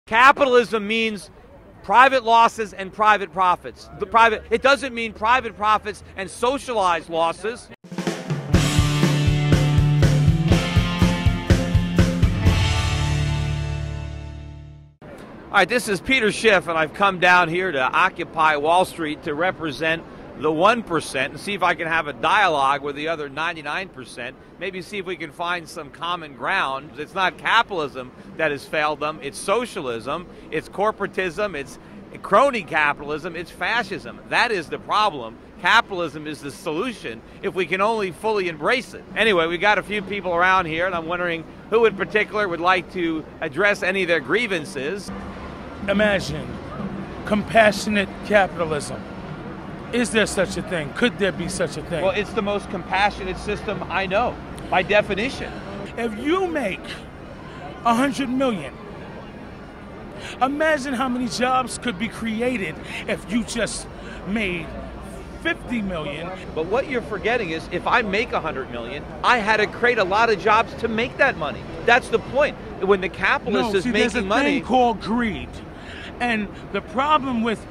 Capitalism means private losses and private profits. It doesn't mean private profits and socialized losses. All right, this is Peter Schiff, and I've come down here to occupy Wall Street to represent the 1% and see if I can have a dialogue with the other 99%, maybe see if we can find some common ground. It's not capitalism that has failed them, it's socialism, it's corporatism, it's crony capitalism, it's fascism. That is the problem. Capitalism is the solution if we can only fully embrace it. Anyway, we got a few people around here, and I'm wondering who in particular would like to address any of their grievances. Imagine compassionate capitalism. Is there such a thing? Could there be such a thing? Well, it's the most compassionate system I know, by definition. If you make 100 million, imagine how many jobs could be created if you just made 50 million. But what you're forgetting is, if I make 100 million, I had to create a lot of jobs to make that money. That's the point. When the capitalist is making money, there's a thing called greed, and the problem with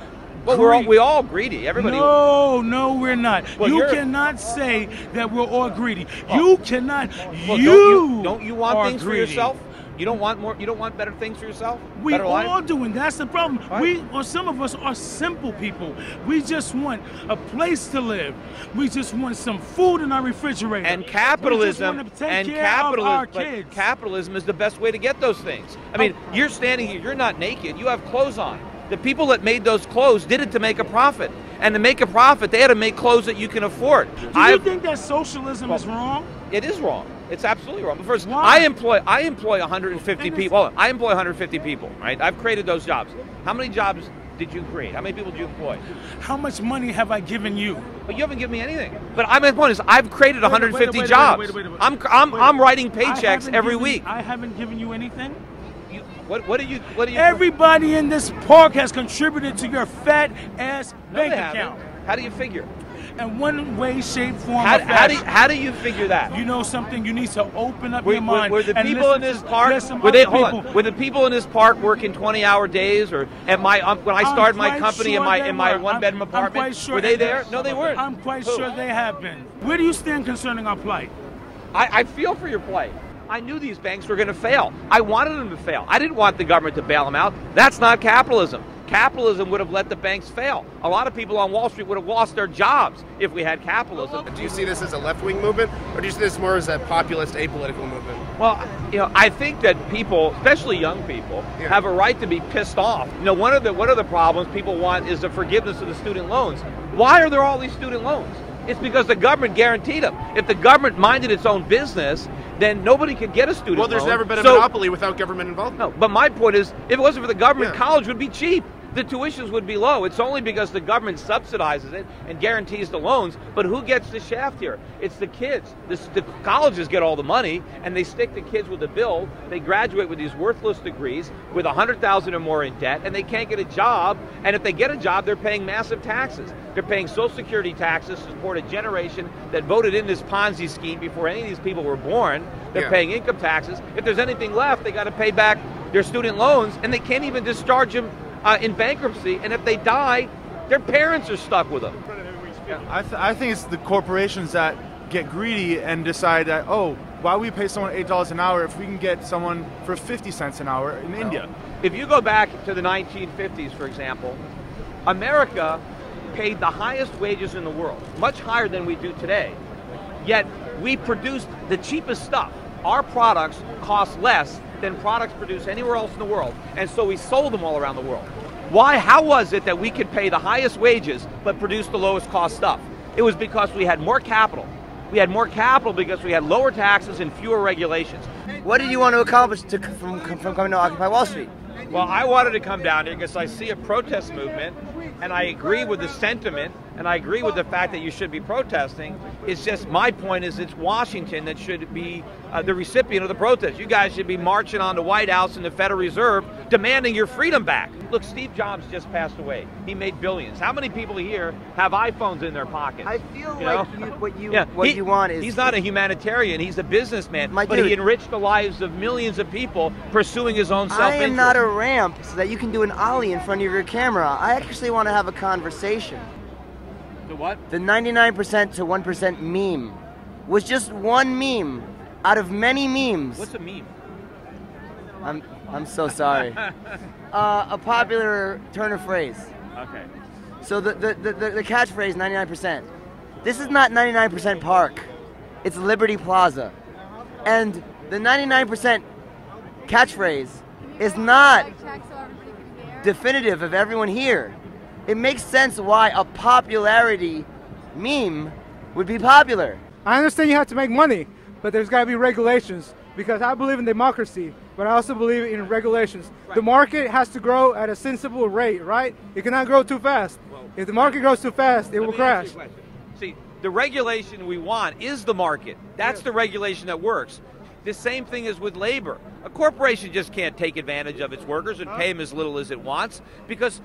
well, we're all greedy. Everybody. No, we're not. Well, you cannot say that we're all greedy. Oh. You cannot. Well, don't you want things greedy. For yourself? You don't want more. You don't want better things for yourself. We better all life? do, and that's the problem. Right. Some of us are simple people. We just want a place to live. We just want some food in our refrigerator. And capitalism. We just want to take care of our kids. Capitalism is the best way to get those things. I mean, you're standing here. You're not naked. You have clothes on. The people that made those clothes did it to make a profit. And to make a profit, they had to make clothes that you can afford. Do you think that socialism is wrong? It is wrong. It's absolutely wrong. But first, why? I employ 150 people. Hold on. I employ 150 people, right? I've created those jobs. How many jobs did you create? How many people did you employ? How much money have I given you? But you haven't given me anything. But my point is, I've created 150 jobs. I'm writing paychecks every week. I haven't given you anything? What do you? Everybody in this park has contributed to your fat ass bank account. How do you figure? In one way, shape, form, or fashion. How do you figure that? You know something? You need to open up your mind. Were the people in this park? Were the people in this park working 20-hour days, or when I started my company in my one-bedroom apartment? Were they there? No, they weren't. I'm quite sure they have been. Where do you stand concerning our plight? I feel for your plight. I knew these banks were going to fail. I wanted them to fail. I didn't want the government to bail them out. That's not capitalism. Capitalism would have let the banks fail. A lot of people on Wall Street would have lost their jobs if we had capitalism. Do you see this as a left-wing movement, or do you see this more as a populist, apolitical movement? Well, I think that people, especially young people, have a right to be pissed off. One of the problems people want is the forgiveness of the student loans. Why are there all these student loans? It's because the government guaranteed them. If the government minded its own business, then nobody could get a student loan. Well, there's never been a monopoly without government involvement. No, but my point is, if it wasn't for the government, college would be cheap. The tuitions would be low. It's only because the government subsidizes it and guarantees the loans. But who gets the shaft here? It's the kids. The colleges get all the money, and they stick the kids with the bill. They graduate with these worthless degrees with $100,000 or more in debt, and they can't get a job. And if they get a job, they're paying massive taxes. They're paying Social Security taxes to support a generation that voted in this Ponzi scheme before any of these people were born. They're paying income taxes. If there's anything left, they got to pay back their student loans, and they can't even discharge them in bankruptcy, and if they die, their parents are stuck with them. I think it's the corporations that get greedy and decide that, oh, why would we pay someone $8 an hour if we can get someone for 50 cents an hour in India? If you go back to the 1950s, for example, America paid the highest wages in the world, much higher than we do today, yet we produced the cheapest stuff. Our products cost less than products produced anywhere else in the world, and so we sold them all around the world. Why? How was it that we could pay the highest wages but produce the lowest cost stuff? It was because we had more capital. We had more capital because we had lower taxes and fewer regulations. What did you want to accomplish from coming to Occupy Wall Street? Well, I wanted to come down here because I see a protest movement and I agree with the sentiment, and I agree with the fact that you should be protesting. It's just, my point is, it's Washington that should be the recipient of the protest. You guys should be marching on the White House and the Federal Reserve demanding your freedom back. Look, Steve Jobs just passed away. He made billions. How many people here have iPhones in their pockets? I feel what you want is... He's not a humanitarian. He's a businessman. But dude, he enriched the lives of millions of people pursuing his own self-interest. I am not a ramp so that you can do an ollie in front of your camera. I actually want to have a conversation. The what? The 99% to 1% meme was just one meme out of many memes. What's a meme? I'm so sorry. A popular turn of phrase. Okay. So the catchphrase 99%. This is not 99% Park. It's Liberty Plaza. And the 99% catchphrase is not definitive of everyone here. It makes sense why a popularity meme would be popular. I understand you have to make money, but there's got to be regulations, because I believe in democracy, but I also believe in regulations. Right. The market has to grow at a sensible rate, right? It cannot grow too fast. Well, if the market grows too fast, it will crash. See, the regulation we want is the market. That's the regulation that works. The same thing is with labor. A corporation just can't take advantage of its workers and pay them as little as it wants, because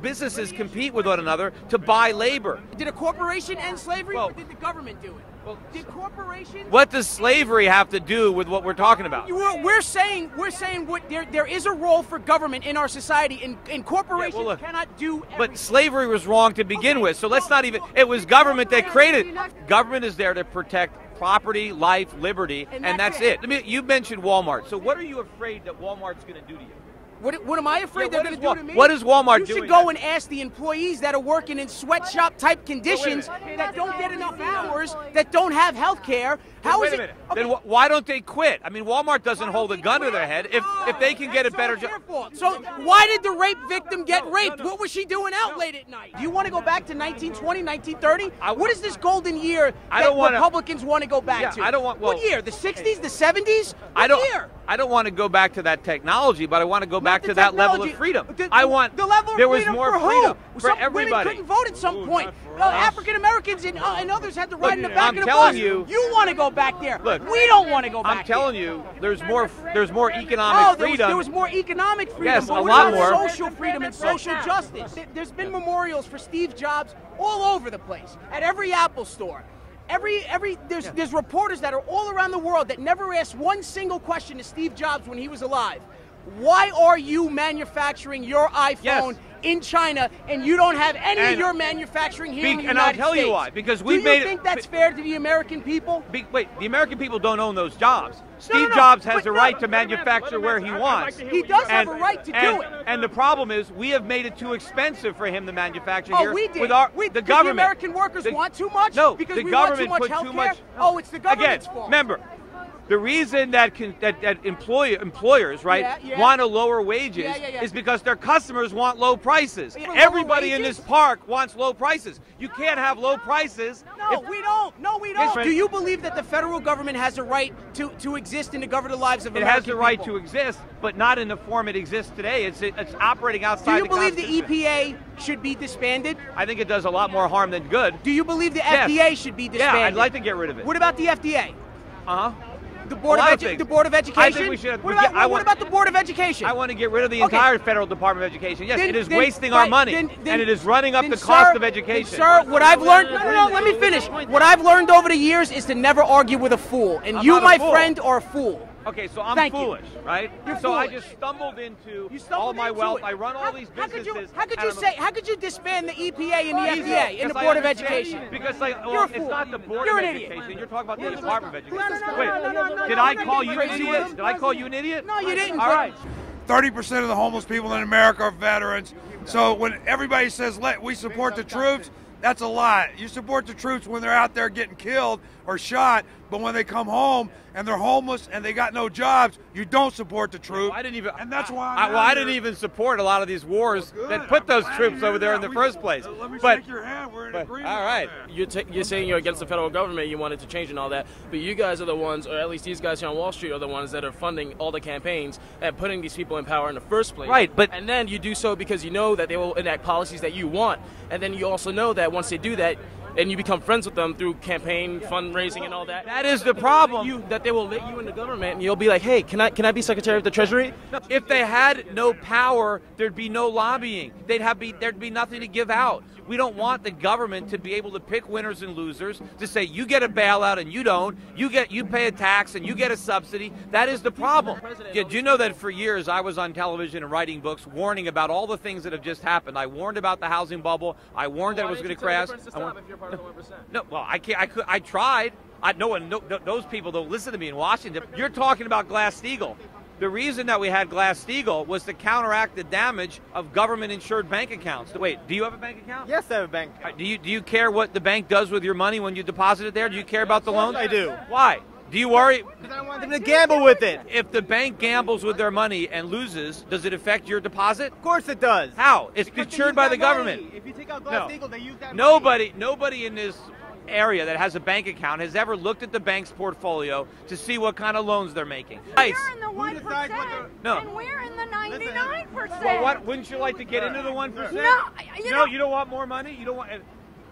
businesses compete with one another to buy labor. Did a corporation end slavery, or did the government do it? Well, did corporations? What does slavery have to do with what we're talking about? We're saying what there is a role for government in our society, and corporations cannot do everything. But slavery was wrong to begin with, so let's not even. It was government that created it. Government is there to protect property, life, liberty, and that's it. You mentioned Walmart. So what are you afraid that Walmart's going to do to you? What am I afraid they're going to do to me? What is Walmart doing? You should go and ask the employees that are working in sweatshop type conditions, that don't get enough hours, that don't have health care. How is it? Wait a minute. Then why don't they quit? I mean, Walmart doesn't hold a gun to their head if they can get a better job. So why did the rape victim get raped? What was she doing out late at night? Do you want to go back to 1920, 1930? What is this golden year that Republicans want to go back to? I don't want. What year? The 60s? The 70s? I don't want to go back to that technology, but I want to go back to that level of freedom. I want. The level of there was freedom more for freedom who? for everybody. Women couldn't vote at some point. African Americans and others had to ride in the back of the bus. I'm telling you. You want to go back there. Look, we don't want to go back. I'm telling you, there's more economic freedom. There was more economic freedom. Yes, but a lot more. Social freedom and social justice. There's been memorials for Steve Jobs all over the place, at every Apple store. There's reporters that are all around the world that never asked one single question to Steve Jobs when he was alive. Why are you manufacturing your iPhone in China and you don't have any of your manufacturing here in the United States? And I'll tell you why. Because we Do you think that's fair to the American people? Wait, the American people don't own those jobs. Steve Jobs has a right to manufacture where he wants. He does have a right to do it. And the problem is, we have made it too expensive for him to manufacture here. Oh, we did. The government. The American workers want too much? No, because the we government want too much health care? Oh, it's the government's fault. Remember, the reason that employers want to lower wages is because their customers want low prices. Everybody in this park wants low prices. You can't have low prices. No, we don't. No, we don't. Do you believe that the federal government has a right to exist and to govern the lives of American people? It has the right to exist, but not in the form it exists today. It's operating outside the Constitution. Do you believe the EPA should be disbanded? I think it does a lot more harm than good. Do you believe the FDA should be disbanded? Yeah, I'd like to get rid of it. What about the FDA? Uh-huh. The Board of Education? I think we should. What about the Board of Education? I want to get rid of the entire Federal Department of Education. Yes, it is wasting our money, and it is running up the cost of education. Sir, what I've learned... No, let me finish. What I've learned over the years is to never argue with a fool, and you, my friend, are a fool. Okay, so I'm foolish, right? You're so foolish. I just stumbled into all my wealth. I run all these businesses. How could you disband the EPA and the FDA and the Board of Education? Because it's not the Board of Education. You're talking about the Department of Education. Wait, did I call you an idiot? Did I call you an idiot? No, you didn't. All right. 30% of the homeless people in America are veterans. So when everybody says we support the troops, that's a lie. You support the troops when they're out there getting killed or shot, but when they come home and they're homeless and they got no jobs, you don't support the troops. I didn't even, and that's why I didn't even support a lot of these wars that put those troops over there in the first place. Let me But shake your hand. We're in but agreement. all right. You're saying you're against the federal government, you want it to change and all that, but you guys are the ones, or at least these guys here on Wall Street are the ones that are funding all the campaigns and putting these people in power in the first place. Right, but and then you do so because you know that they will enact policies that you want, and then you also know that once they do that, and you become friends with them through campaign fundraising and all that. That is the problem. That they will let you in the government, and you'll be like, hey, can I be Secretary of the Treasury? If they had no power, there'd be no lobbying. There'd be nothing to give out. We don't want the government to be able to pick winners and losers, to say you get a bailout and you don't, you pay a tax and you get a subsidy. That is the problem. Do you know that for years I was on television and writing books warning about all the things that have just happened? I warned about the housing bubble. I warned that it was going to crash. No, well, I can't. I tried. Those people don't listen to me in Washington. You're talking about Glass-Steagall. The reason that we had Glass-Steagall was to counteract the damage of government-insured bank accounts. Wait, do you have a bank account? Yes, I have a bank account. Do you care what the bank does with your money when you deposit it there? Do you care about the loans? I do. Why? Do you worry? Because I don't want them to gamble with it. If the bank gambles with their money and loses, does it affect your deposit? Of course it does. How? It's Because insured by the government. Money. If you take out Glass-Steagall, they use that Nobody in this area that has a bank account has ever looked at the bank's portfolio to see what kind of loans they're making. We're in the 1%, No. and we're in the 99%. Well, what? Wouldn't you like to get into the 1%? No, You don't want more money. You don't want.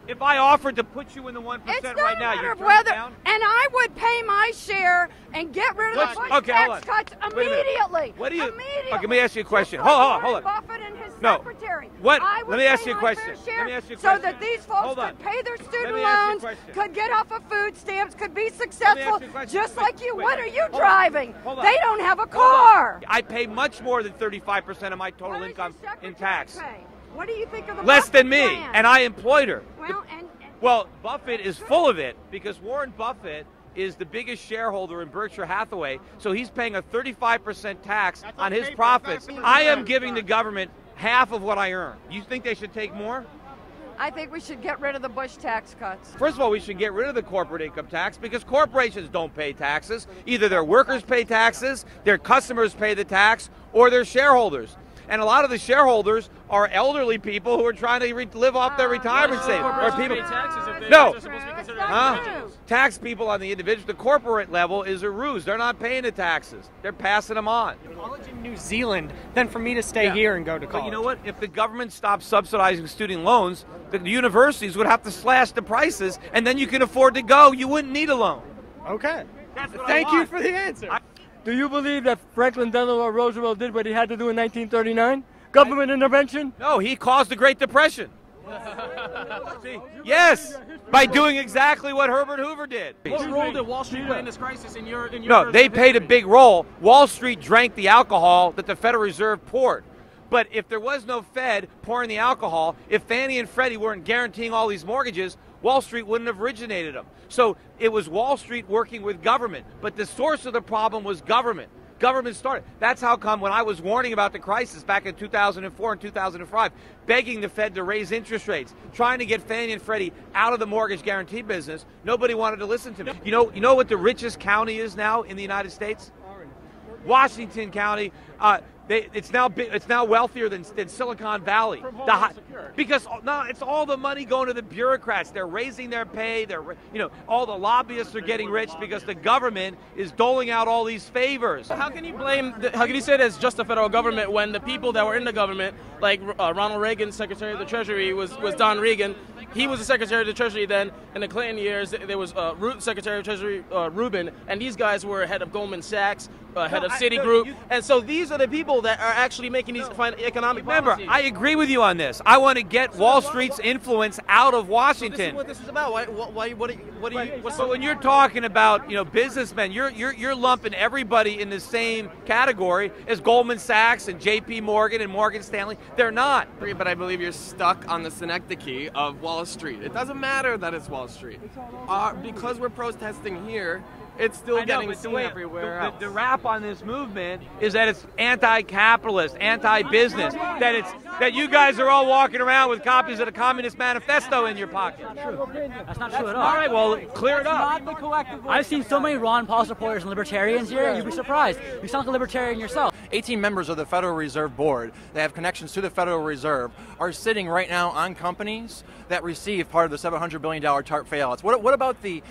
If I offered to put you in the 1% it's right now, not a matter you're of turning whether, down. and I would pay my share and get rid of the Bush Okay, hold on. tax cuts Wait a minute. immediately. What do you? Immediately. Okay, let me ask you a question. Just like Hold Warren on. Buffett and his No. secretary. What? I would Let me ask pay you a my question. fair share Let me ask you a so question. that these folks Hold on. could pay their student me ask you a loans, question. could get off of food stamps, could be Let me successful, ask you a question. just Wait, like you. wait. What are you Hold on. driving? Hold on. They don't have a Hold car. on. I pay much more than 35% of my total What does income your in secretary tax. pay? What do you think of the Less than Buffett me, plan? and I employed her. Well, Buffett is full of it because Warren Buffett is the biggest shareholder in Berkshire Hathaway, so he's paying a 35% tax on his profits. I am giving the government half of what I earn. You think they should take more? I think we should get rid of the Bush tax cuts. First of all, we should get rid of the corporate income tax because corporations don't pay taxes. Either their workers pay taxes, their customers pay the tax, or their shareholders. And a lot of the shareholders are elderly people who are trying to live off their retirement savings. Or people. No. Tax people on the individual, the corporate level is a ruse. They're not paying the taxes. They're passing them on. College in New Zealand than for me to stay here and go to college. But you know what? If the government stopped subsidizing student loans, the universities would have to slash the prices, and then you can afford to go. You wouldn't need a loan. Okay. That's what Thank I you want. for the answer. Do you believe that Franklin Delano Roosevelt did what he had to do in 1939? Government intervention? No, he caused the Great Depression. See, yes, by doing exactly what Herbert Hoover did. What role did Wall Street play in this crisis in your No, they played a big role. Wall Street drank the alcohol that the Federal Reserve poured. But if there was no Fed pouring the alcohol, if Fannie and Freddie weren't guaranteeing all these mortgages, Wall Street wouldn't have originated them. So it was Wall Street working with government. But the source of the problem was government. Government started. That's how come when I was warning about the crisis back in 2004 and 2005, begging the Fed to raise interest rates, trying to get Fannie and Freddie out of the mortgage guarantee business, nobody wanted to listen to me. You know what the richest county is now in the United States? Washington County. It's now wealthier than Silicon Valley. Because it's all the money going to the bureaucrats. They're raising their pay. All the lobbyists are getting rich because the government is doling out all these favors. How can you how can you say that it's just the federal government when the people that were in the government, like Ronald Reagan, Secretary of the Treasury, was Don Regan. He was the Secretary of the Treasury then. In the Clinton years, there was Secretary of Treasury Rubin, and these guys were head of Goldman Sachs, head of Citigroup. And so these are the people that are actually making these economic policies. I agree with you on this. I want to get Wall Street's influence out of Washington. So this is what this is about. But when you're talking about businessmen, you're lumping everybody in the same category as Goldman Sachs and J.P. Morgan and Morgan Stanley. They're not. But I believe you're stuck on the synecdoche of Wall Street. It doesn't matter that it's Wall Street. Because we're protesting here, it's still getting seen everywhere else. The rap on this movement is that it's anti-capitalist, anti-business, that it's that you guys are all walking around with copies of the Communist Manifesto in your pocket. That's not true at all. All right, well, clear it up. I've seen so many Ron Paul supporters and libertarians here, you'd be surprised. You sound like a libertarian yourself. 18 members of the Federal Reserve Board that have connections to the Federal Reserve are sitting right now on companies that receive part of the $700 billion TARP bailouts. What about the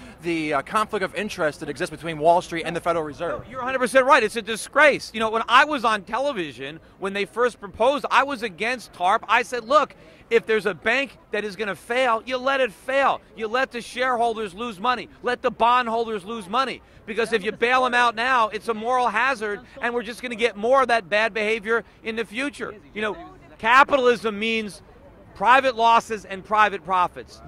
conflict of interest that exists between Wall Street and the Federal Reserve? You're 100% right. It's a disgrace. You know, when I was on television, when they first proposed, I was against TARP. I said, look, if there's a bank that is going to fail, you let it fail. You let the shareholders lose money. Let the bondholders lose money. Because if you bail them out now, it's a moral hazard, and we're just going to get more of that bad behavior in the future. You know, capitalism means private losses and private profits.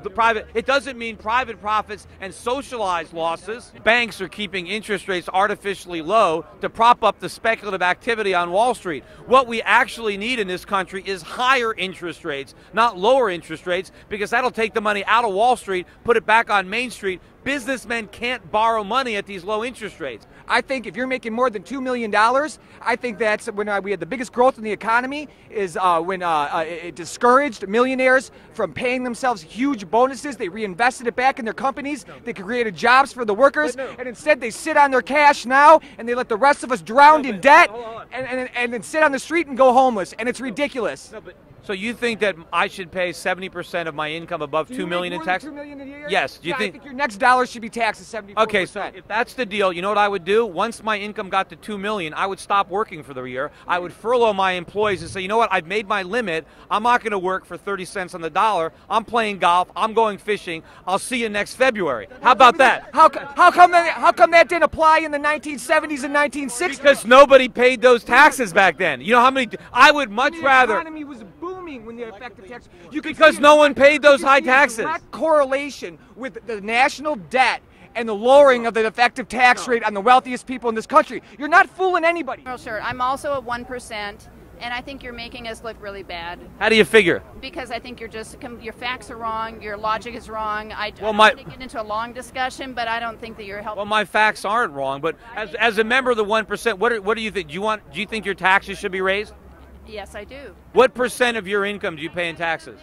It doesn't mean private profits and socialized losses. Banks are keeping interest rates artificially low to prop up the speculative activity on Wall Street. What we actually need in this country is higher interest rates, not lower interest rates, because that'll take the money out of Wall Street, put it back on Main Street. Businessmen can't borrow money at these low interest rates. I think if you're making more than $2 million, I think that's when we had the biggest growth in the economy is when it discouraged millionaires from paying themselves huge bonuses. They reinvested it back in their companies. They created jobs for the workers, and instead they sit on their cash now and they let the rest of us drown in debt and then sit on the street and go homeless, and it's ridiculous. So you think that I should pay 70% of my income above $2 million in tax? $2 million a year? Yes. Do you I think? think your next dollar should be taxed at 74%. Okay, so if that's the deal, you know what I would do? Once my income got to $2 million, I would stop working for the year. I would furlough my employees and say, you know what? I've made my limit. I'm not going to work for 30 cents on the dollar. I'm playing golf. I'm going fishing. I'll see you next February. How about that? How come that didn't apply in the 1970s and 1960s? Because nobody paid those taxes back then. You know how many? I would much rather. The economy was booming when the effective tax. Because no one paid those high taxes. Direct correlation with the national debt and the lowering of the effective tax rate on the wealthiest people in this country. You're not fooling anybody. Oh, sure. I'm also at 1%, and I think you're making us look really bad. How do you figure? Because I think your facts are wrong, your logic is wrong. I don't my- want to get into a long discussion, but I don't think that you're helping. Well, my facts aren't wrong, but as a member of the 1%, what do you think? Do you think your taxes should be raised? Yes, I do. What percent of your income do you pay in taxes?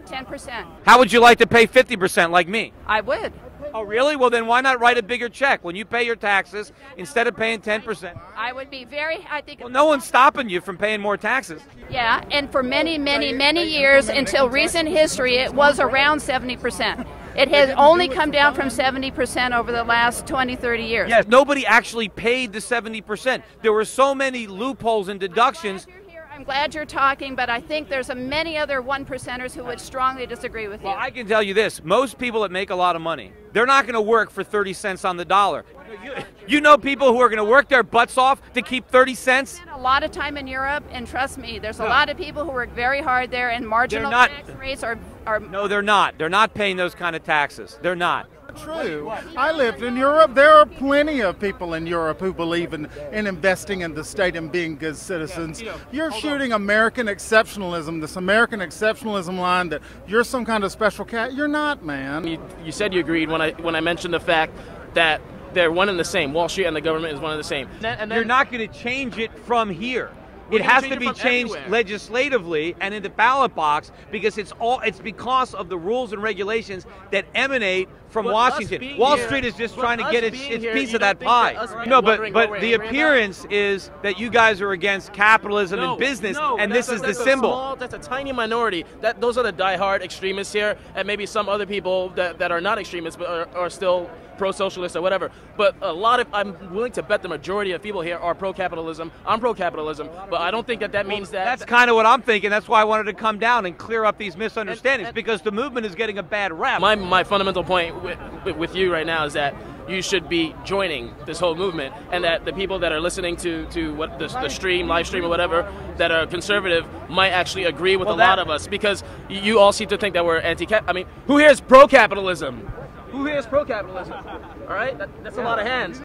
10%. How would you like to pay 50% like me? I would. Oh, really? Well, then why not write a bigger check when you pay your taxes instead of paying 10%? I would be very, I think. Well, no one's stopping you from paying more taxes. Yeah, and for many, many, many years until recent history, it was around 70%. It has only come down from 70% over the last 20, 30 years. Yes, nobody actually paid the 70%. There were so many loopholes and deductions. I'm glad you're talking, but I think there's many other 1%ers who would strongly disagree with you. Well, I can tell you this. Most people that make a lot of money, they're not going to work for 30 cents on the dollar. You know people who are going to work their butts off to keep 30 cents? I spent a lot of time in Europe, and trust me, there's a lot of people who work very hard there, and marginal tax rates are... No, they're not. They're not paying those kind of taxes. They're not. True. I lived in Europe. There are plenty of people in Europe who believe in investing in the state and being good citizens. You're shooting American exceptionalism, this American exceptionalism line that you're some kind of special cat. You're not, man. You said you agreed when I mentioned the fact that they're one and the same. Wall Street and the government is one and the same. And then, you're not going to change it from here. It has to be changed legislatively and in the ballot box because it's because of the rules and regulations that emanate from Washington. Wall Street is just trying to get its piece of that pie. No, but the appearance is that you guys are against capitalism and business, and this is the symbol. That's a tiny minority. Those are the diehard extremists here, and maybe some other people that are not extremists but are still pro-socialist or whatever. But I'm willing to bet the majority of people here are pro-capitalism. I'm pro-capitalism, but I don't think that means that. That's kind of what I'm thinking. That's why I wanted to come down and clear up these misunderstandings because the movement is getting a bad rap. My fundamental point with you right now is that you should be joining this whole movement, and that the people that are listening to what the live stream or whatever, that are conservative might actually agree with a lot of us, because you all seem to think that we're anti-cap. I mean, who here is pro-capitalism? Who here is pro-capitalism? All right, that's a lot of hands.